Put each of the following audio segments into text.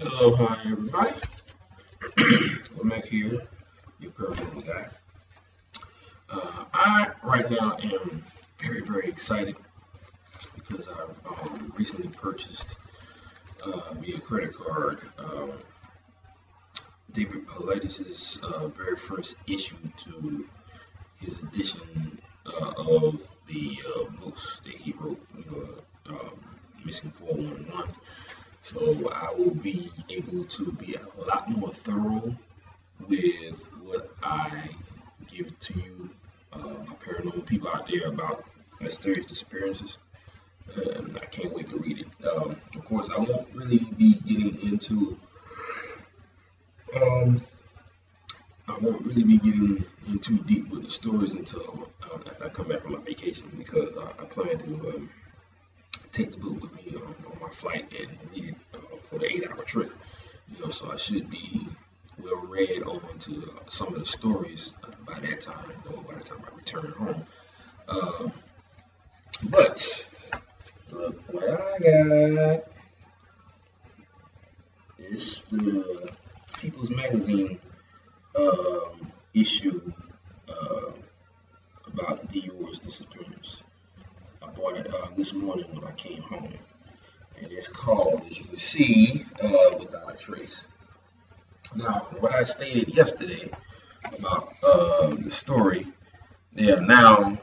Hello, hi everybody. I'm back here, your perfect guy. I right now am very excited because I recently purchased via credit card David Paulides' very first issue to his edition of the books that he wrote, Missing 411. So I will be able to be a lot more thorough with what I give to you, my paranormal people out there, about mysterious disappearances. I can't wait to read it. Of course, I won't really be getting into. Um, I won't really be getting in too deep with the stories until after I come back from my vacation, because I plan to take the book with me on my flight and read it for the 8-hour trip. So I should be well read on to some of the stories by that time, or by the time I return home. But look what I got. It's the People's Magazine issue about DeOrr's disappearance. I bought it this morning when I came home, and it's called, as you can see, Without a Trace. Now, from what I stated yesterday about the story, they are now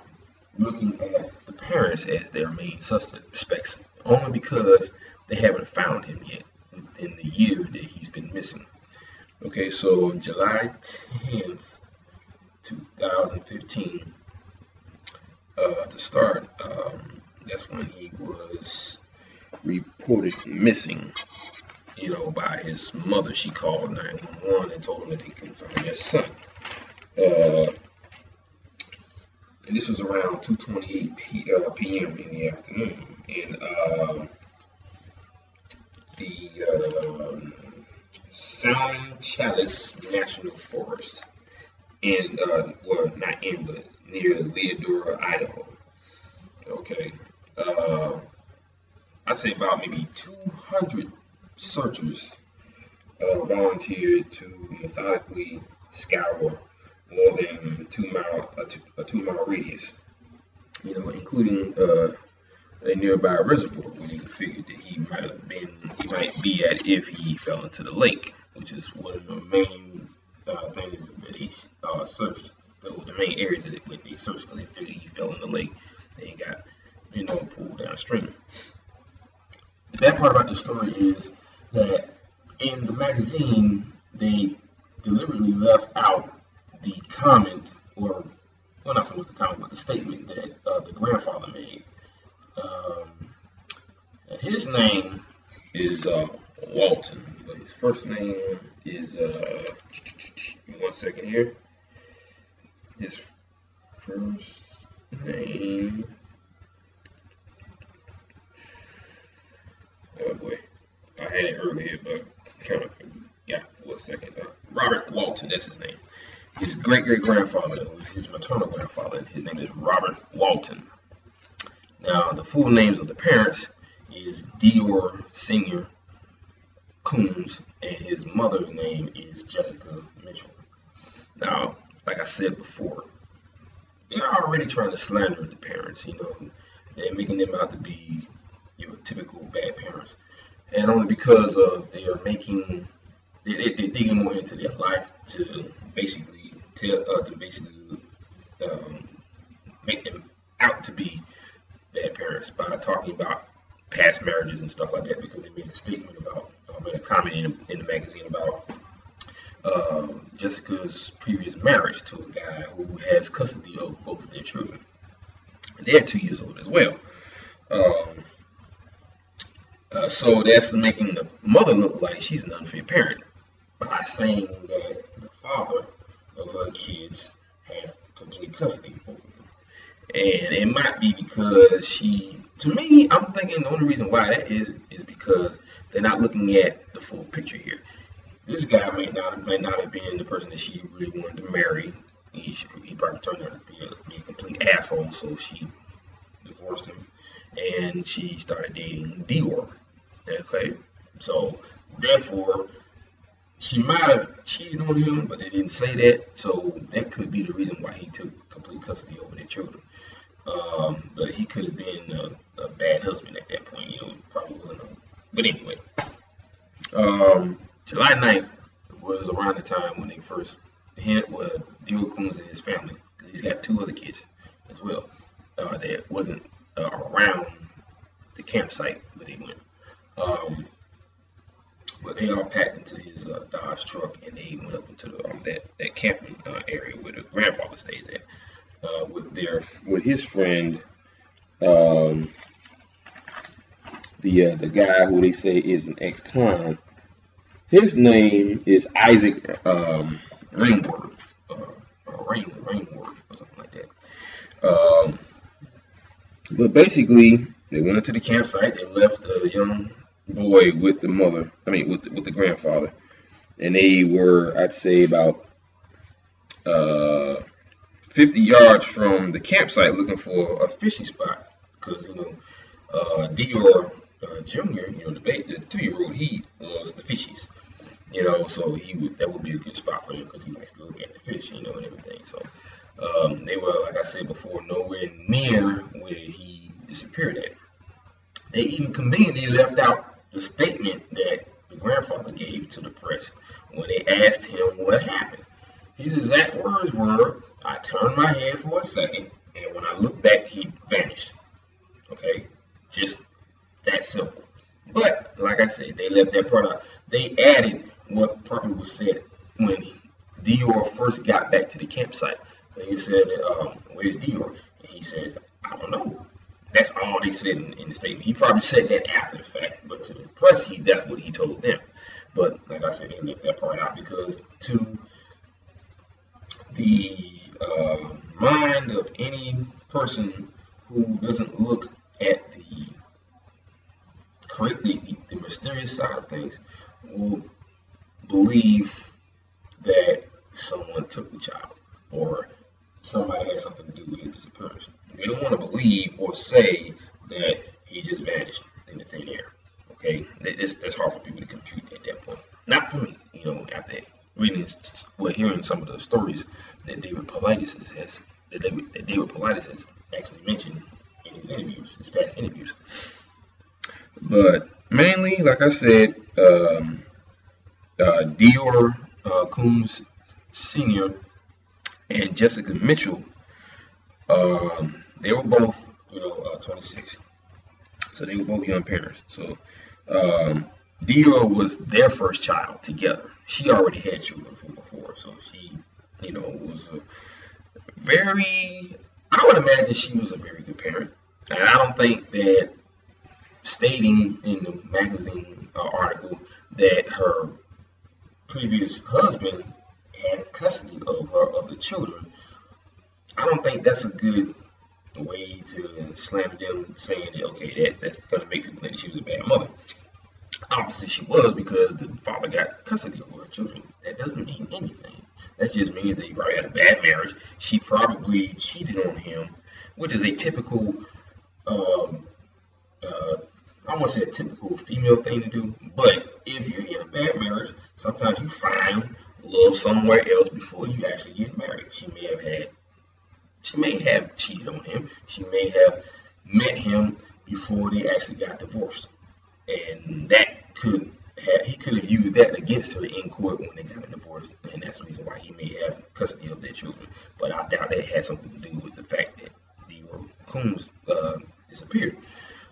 looking at the parents as their main suspects, only because they haven't found him yet within the year that he's been missing. Okay, so July 10th, 2015, to start, that's when he was reported missing, by his mother. She called 911 and told him that they couldn't find their son. And this was around 2:28 p.m. in the afternoon. And the Salmon Chalice National Forest, in, well, not in, but near Leodora, Idaho. Okay. I'd say about maybe 200 searchers volunteered to methodically scour more than a 2 mile radius, including a nearby reservoir where they figured that he might be at if he fell into the lake, which is one of the main things that he searched. The main areas that they searched, because they figured he fell in the lake and he got pulled downstream. The bad part about the story is that in the magazine they deliberately left out the comment, or well, not so much the comment, but the statement that the grandfather made. His name is Walton, but his first name is give me 1 second here. His first name, oh boy, I had it earlier, but kind of, yeah, for a second. Robert Walton, that's his name. His great-great-grandfather, his maternal grandfather, his name is Robert Walton. Now, the full names of the parents is DeOrr Sr. Kunz, and his mother's name is Jessica Mitchell. Now, like I said before, they're already trying to slander the parents. They're making them out to be, typical bad parents, and only because they're digging more into their life to basically make them out to be bad parents by talking about past marriages and stuff like that, because they made a statement about, made a comment in the magazine about Jessica's previous marriage to a guy who has custody of both of their children. They're 2 years old as well. So that's making the mother look like she's an unfair parent by saying that the father of her kids had complete custody of both of them. And it might be because to me, I'm thinking the only reason why that is because they're not looking at the full picture here. This guy might not have been the person that she really wanted to marry. He probably turned out to be a complete asshole, so she divorced him, and she started dating DeOrr. Okay, So therefore, she might have cheated on him, but they didn't say that. So that could be the reason why he took complete custody over their children. But he could have been a bad husband at that point. Probably wasn't. But anyway, July 9th was around the time when they first DeOrr Kunz and his family, because he's got 2 other kids as well, that wasn't around the campsite where they went. But they all packed into his Dodge truck, and they went up into that camping area where the grandfather stays at, with his friend, the guy who they say is an ex-con. His name is Isaac Rainward, Rainward or something like that. But basically, they went into the campsite. They left a young boy with the mother. With the grandfather, and they were, I'd say, about 50 yards from the campsite, looking for a fishing spot, because DeOrr Jr, the 2-year-old, he loves the fishies. So that would be a good spot for him, because he likes to look at the fish, and everything. So they were, like I said before, nowhere near where he disappeared at. They even conveniently left out the statement that the grandfather gave to the press when they asked him what happened. His exact words were, "I turned my head for a second, and when I looked back, he vanished." Okay, just that simple. But like I said, they left that part out. They added what probably was said when DeOrr first got back to the campsite. And he said, "Where's DeOrr?" And he says, "I don't know." That's all they said in the statement. He probably said that after the fact, but to the press, that's what he told them. But like I said, they left that part out because to the mind of any person who doesn't look at the mysterious side of things will believe that someone took the child or somebody had something to do with his disappearance. They don't want to believe or say that he just vanished in the thin air. Okay, that's hard for people to compute at that point. Not for me, after hearing some of the stories that David Paulides has actually mentioned in his interviews, his past interviews. But mainly, like I said, DeOrr Kunz Sr. and Jessica Mitchell, they were both, 26. So they were both young parents. So DeOrr was their first child together. She already had children from before, so she, was I would imagine she was a very good parent. And I don't think that stating in the magazine article that her previous husband had custody of her other children, I don't think that's a good way to slander them, saying that, okay, that's going to make people think that she was a bad mother. Obviously she was, because the father got custody of her children. That doesn't mean anything. That just means that he probably had a bad marriage. She probably cheated on him, which is a typical, I won't say a typical female thing to do, but if you're in a bad marriage, sometimes you find love somewhere else before you actually get married. She may have cheated on him. She may have met him before they actually got divorced, and he could have used that against her in court when they got a divorce, and that's the reason why he may have custody of their children. But I doubt that had something to do with the fact that DeOrr Kunz disappeared.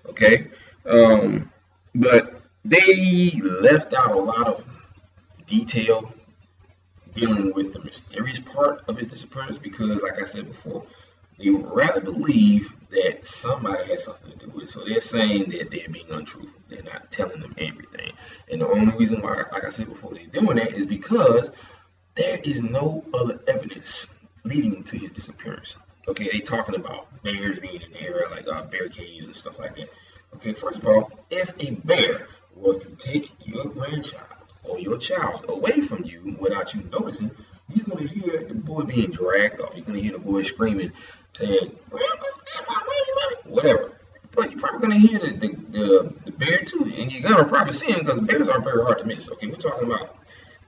Okay, but they left out a lot of detail dealing with the mysterious part of his disappearance, because, like I said before, they would rather believe that somebody had something to do with it. So they're saying that they're being untruthful. They're not telling them everything. And the only reason why, like I said before, they're doing that is because there is no other evidence leading to his disappearance. Okay, they talking about bears being in the area, like bear caves and stuff like that. Okay, first of all, if a bear was to take your grandchild or your child away from you without you noticing, you're going to hear the boy being dragged off. You're going to hear the boy screaming, saying, "Grandma, Grandma, whatever." but you're probably gonna hear the bear too, and you're gonna probably see them because bears aren't very hard to miss. Okay, we're talking about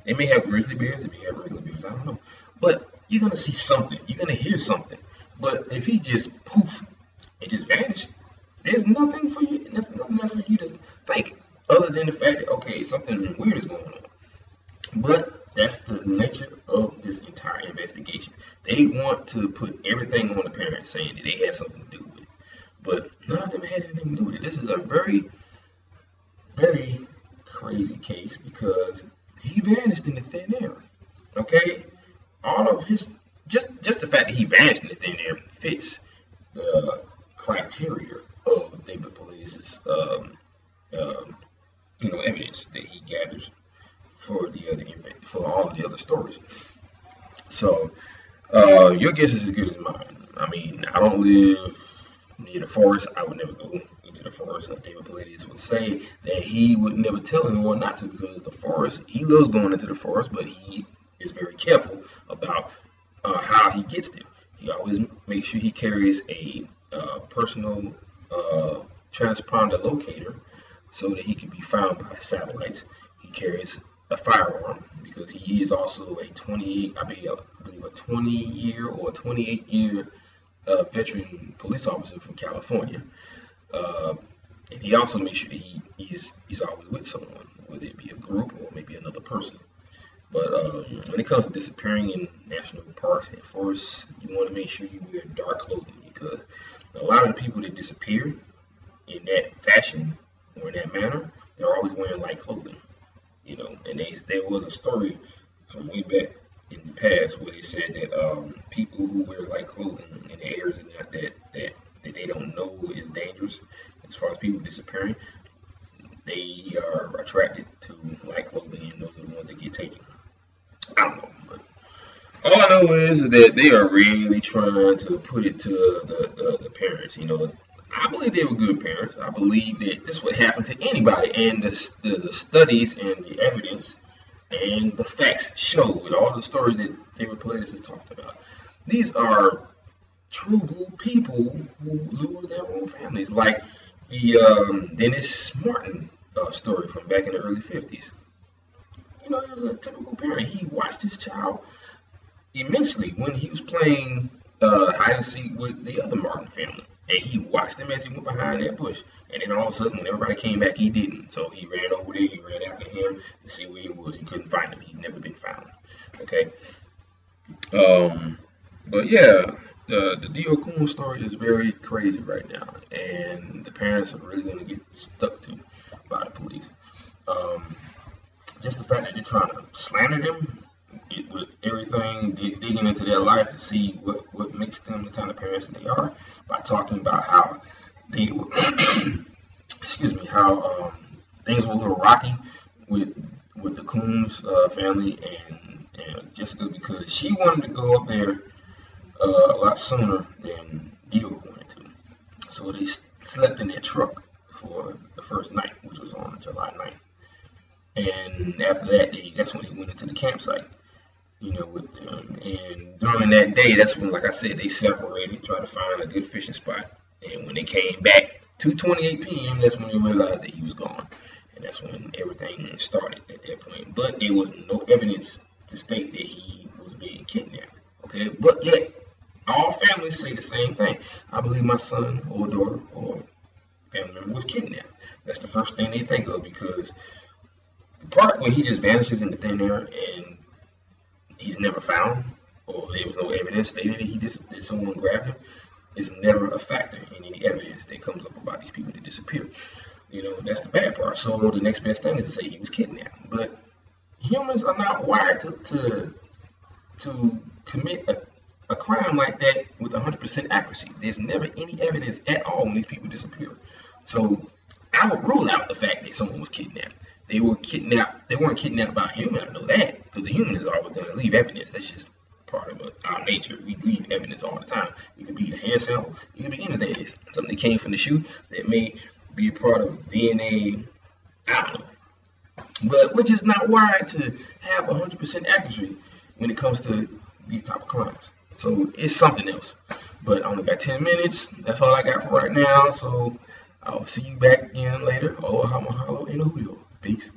they may have grizzly bears, they may have regular bears, I don't know, but you're gonna see something, you're gonna hear something. But if he just poof and just vanished, there's nothing for you, nothing else for you to think other than the fact that okay, something weird is going on. But that's the nature of this entire investigation. They want to put everything on the parents, saying that they had something to do with it. But none of them had anything to do with it. This is a very, very crazy case because he vanished in the thin air. Okay? All of his, just the fact that he vanished in the thin air fits the criteria of David Paulides' evidence that he gathers for all of the other stories. So your guess is as good as mine. I mean, I don't live near the forest. I would never go into the forest. David Paulides would say that he would never tell anyone not to because the forest, he loves going into the forest, but he is very careful about how he gets there. He always makes sure he carries a personal transponder locator so that he can be found by the satellites. He carries a firearm because he is also a 20-year or 28-year veteran police officer from California, and he also makes sure that he's always with someone, whether it be a group or maybe another person. But when it comes to disappearing in national parks and forests, you want to make sure you wear dark clothing because a lot of the people that disappear in that fashion or in that manner, they're always wearing light clothing. And there was a story from way back in the past where they said that people who wear light clothing in areas that they don't know is dangerous, as far as people disappearing, they are attracted to light clothing, and those are the ones that get taken. I don't know, but all I know is that they are really trying to put it to the parents. I believe they were good parents. I believe that this would happen to anybody, and the studies and the evidence and the facts show with all the stories that David Paulides has talked about. These are true blue people who lose their own families, like the Dennis Martin story from back in the early 50s. He was a typical parent. He watched his child immensely when he was playing hide and seek with the other Martin family. And he watched him as he went behind that bush. And then all of a sudden, when everybody came back, he didn't. So he ran over there. He ran after him to see where he was. He couldn't find him. He's never been found. Okay. But yeah, the DeOrr Kunz story is very crazy right now. And the parents are really going to get stuck to by the police. Just the fact that they're trying to slander them with everything, digging into their life to see what makes them the kind of parents that they are, by talking about how they were, how things were a little rocky with the Kunz family and Jessica, because she wanted to go up there a lot sooner than DeOrr wanted to. So they slept in their truck for the first night, which was on July 9th. And after that, that's when they went into the campsite, with them. And during that day, that's when, like I said, they separated, tried to find a good fishing spot. And when they came back, 2:28 p.m., that's when they realized that he was gone. And that's when everything started at that point. But there was no evidence to state that he was being kidnapped. Okay, but yet all families say the same thing. I believe my son or daughter or family member was kidnapped. That's the first thing they think of, because the part when he just vanishes in the thin air and he's never found, or there was no evidence stating that someone grabbed him, is never a factor in any evidence that comes up about these people that disappeared. That's the bad part. So the next best thing is to say he was kidnapped. But humans are not wired to commit a crime like that with 100% accuracy. There's never any evidence at all when these people disappear. So I would rule out the fact that someone was kidnapped. They were kidnapped. They weren't kidnapped by a human. I know that, because the human is always going to leave evidence. That's just part of our nature. We leave evidence all the time. It could be a hair sample. It could be anything. It's something that came from the shoe that may be a part of DNA. I don't know. But we're just not wired to have 100% accuracy when it comes to these type of crimes. So it's something else. But I only got 10 minutes. That's all I got for right now. So I'll see you back again later. Oh, I'm a hollow in a wheel. Peace.